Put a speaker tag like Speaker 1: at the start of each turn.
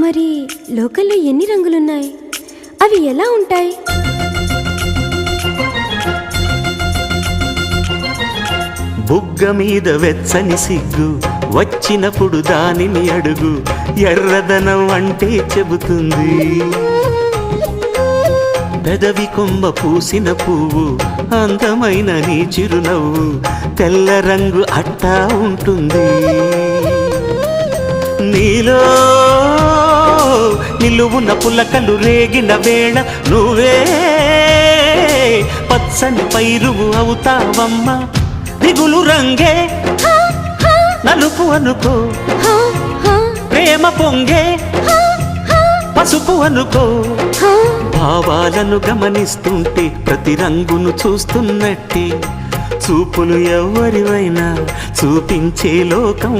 Speaker 1: మరి లోకల్లో ఎన్ని రంగులున్నాయి? అవి ఎలా ఉంటాయి?
Speaker 2: బుగ్గ మీద వెచ్చని సిగ్గు వచ్చినప్పుడు దానిని అడుగు, ఎర్రదనం అంటే చెబుతుంది. పెదవి కొమ్మ పూసిన పువ్వు అందమైన నీ చిరునవ్వు, తెల్ల రంగు అట్టా ఉంటుంది. నీలో నిలువున పులకలు రేగిన వేళ నువ్వే పచ్చని పైరువు అవుతావమ్మా. దిగులు రంగే నలుపు అనుకో, ప్రేమ పొంగే పసుపు అనుకో. భావాలను గమనిస్తుంటే ప్రతి రంగును చూస్తున్నట్టే, చూపులు ఎవరివైనా చూపించే లోకం